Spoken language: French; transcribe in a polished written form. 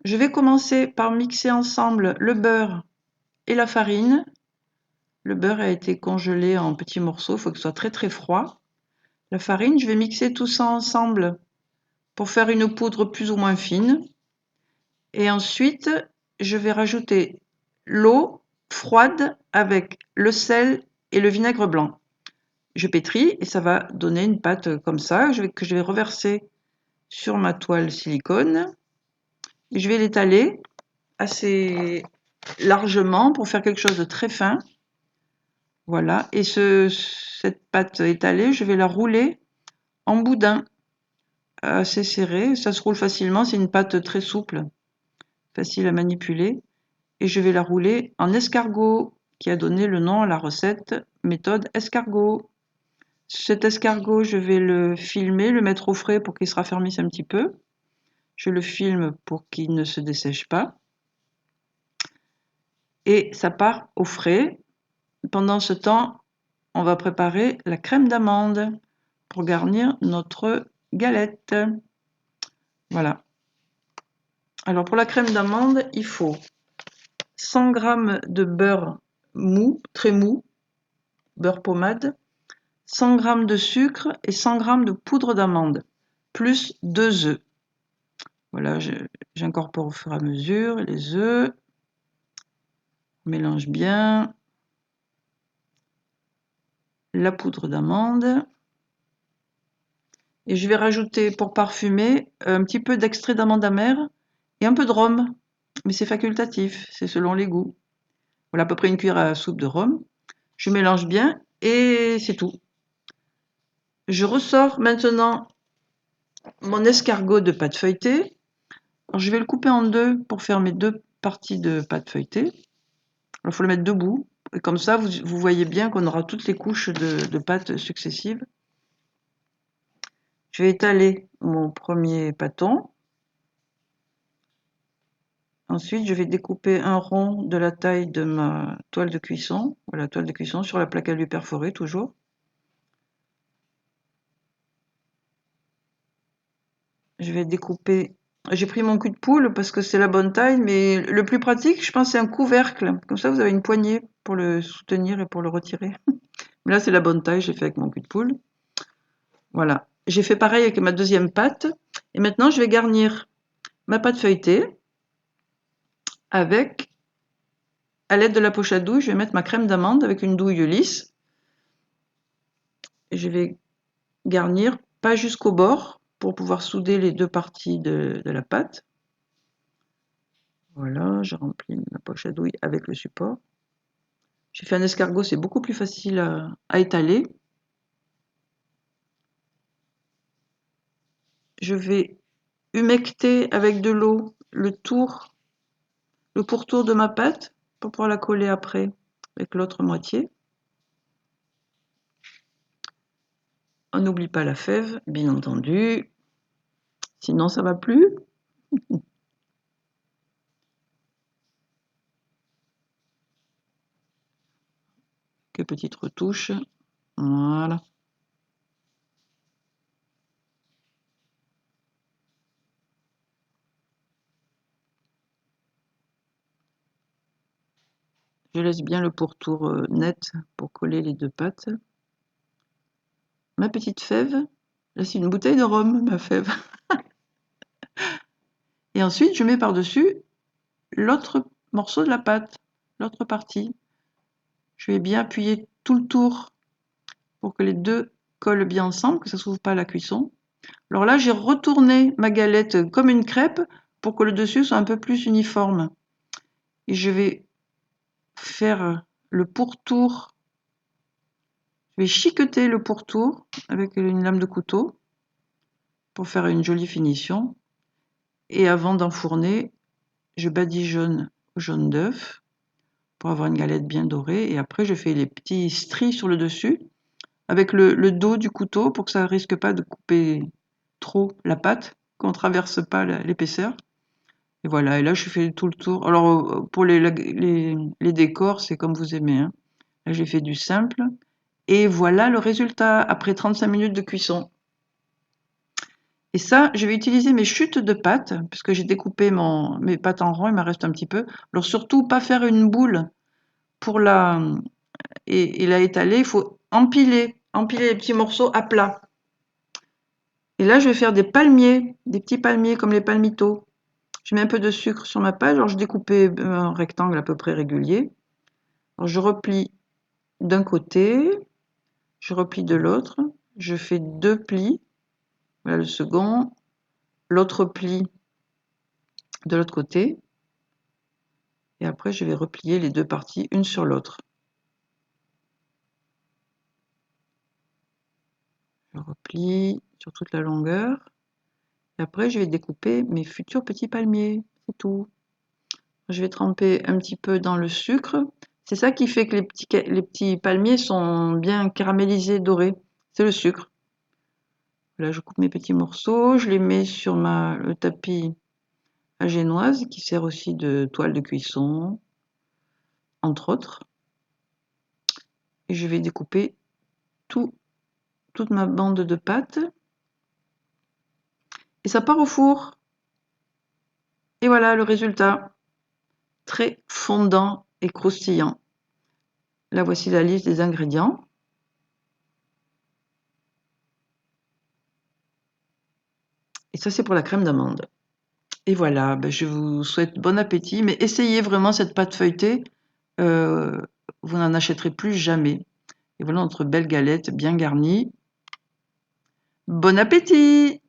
Je vais commencer par mixer ensemble le beurre et la farine. Le beurre a été congelé en petits morceaux, il faut que ce soit très très froid. La farine, je vais mixer tout ça ensemble pour faire une poudre plus ou moins fine. Et ensuite, je vais rajouter l'eau froide avec le sel et le vinaigre blanc. Je pétris et ça va donner une pâte comme ça que je vais reverser sur ma toile silicone. Et je vais l'étaler assez largement pour faire quelque chose de très fin. Voilà. Et cette pâte étalée, je vais la rouler en boudin assez serré. Ça se roule facilement. C'est une pâte très souple, facile à manipuler. Et je vais la rouler en escargot, qui a donné le nom à la recette méthode escargot. Cet escargot, je vais le filmer, le mettre au frais pour qu'il se raffermisse un petit peu. Je le filme pour qu'il ne se dessèche pas. Et ça part au frais. Pendant ce temps, on va préparer la crème d'amande pour garnir notre galette. Voilà. Alors pour la crème d'amande, il faut 100 g de beurre mou, très mou, beurre pommade, 100 g de sucre et 100 g de poudre d'amande, plus 2 œufs. Voilà, j'incorpore au fur et à mesure les œufs. On mélange bien la poudre d'amande. Et je vais rajouter pour parfumer un petit peu d'extrait d'amande amère et un peu de rhum. Mais c'est facultatif, c'est selon les goûts. Voilà à peu près une cuillère à soupe de rhum. Je mélange bien et c'est tout. Je ressors maintenant mon escargot de pâte feuilletée. Alors, je vais le couper en deux pour faire mes deux parties de pâte feuilletée. Il faut le mettre debout. Et comme ça, vous voyez bien qu'on aura toutes les couches de pâte successives. Je vais étaler mon premier pâton. Ensuite, je vais découper un rond de la taille de ma toile de cuisson. Voilà, toile de cuisson sur la plaque à alu perforée toujours. Je vais découper. J'ai pris mon cul de poule parce que c'est la bonne taille, mais le plus pratique, je pense, c'est un couvercle. Comme ça, vous avez une poignée pour le soutenir et pour le retirer. Mais là, c'est la bonne taille, j'ai fait avec mon cul de poule. Voilà. J'ai fait pareil avec ma deuxième pâte. Et maintenant, je vais garnir ma pâte feuilletée avec, à l'aide de la poche à douille, je vais mettre ma crème d'amande avec une douille lisse. Et je vais garnir, pas jusqu'au bord, pour pouvoir souder les deux parties de la pâte. Voilà, je remplis ma poche à douille avec le support. J'ai fait un escargot, c'est beaucoup plus facile à étaler. Je vais humecter avec de l'eau le pourtour de ma pâte pour pouvoir la coller après avec l'autre moitié. On n'oublie pas la fève, bien entendu, sinon ça va plus. Quelques petites retouches, voilà. Je laisse bien le pourtour net pour coller les deux pâtes. Ma petite fève, là c'est une bouteille de rhum, ma fève. Et ensuite je mets par-dessus l'autre morceau de la pâte, l'autre partie. Je vais bien appuyer tout le tour pour que les deux collent bien ensemble, que ça ne s'ouvre pas à la cuisson. Alors là, j'ai retourné ma galette comme une crêpe pour que le dessus soit un peu plus uniforme. Et je vais faire le pourtour. Je vais chiqueter le pourtour avec une lame de couteau pour faire une jolie finition. Et avant d'enfourner, je badigeonne au jaune d'œuf pour avoir une galette bien dorée. Et après, je fais les petits stries sur le dessus avec le dos du couteau pour que ça ne risque pas de couper trop la pâte, qu'on ne traverse pas l'épaisseur. Et voilà, et là je fais tout le tour. Alors pour les décors, c'est comme vous aimez, hein. Là j'ai fait du simple. Et voilà le résultat après 35 minutes de cuisson. Et ça, je vais utiliser mes chutes de pâte, puisque j'ai découpé mes pâtes en rond, il m'en reste un petit peu. Alors surtout, pas faire une boule pour et la étaler, il faut empiler les petits morceaux à plat. Et là, je vais faire des palmiers, des petits palmiers comme les palmitos. Je mets un peu de sucre sur ma pâte, alors je découpais un rectangle à peu près régulier. Alors je replie d'un côté, je replie de l'autre, je fais 2 plis, voilà le second, l'autre pli de l'autre côté, et après je vais replier les 2 parties une sur l'autre. Je replie sur toute la longueur, et après je vais découper mes futurs petits palmiers, c'est tout. Je vais tremper un petit peu dans le sucre. C'est ça qui fait que les petits palmiers sont bien caramélisés, dorés. C'est le sucre. Là, je coupe mes petits morceaux, je les mets sur le tapis à génoise, qui sert aussi de toile de cuisson, entre autres. Et je vais découper toute ma bande de pâte. Et ça part au four. Et voilà le résultat. Très fondant et croustillant. Là, voici la liste des ingrédients. Et ça, c'est pour la crème d'amande. Et voilà, ben je vous souhaite bon appétit, mais essayez vraiment cette pâte feuilletée, euh, vous n'en achèterez plus jamais. Et voilà notre belle galette bien garnie. Bon appétit!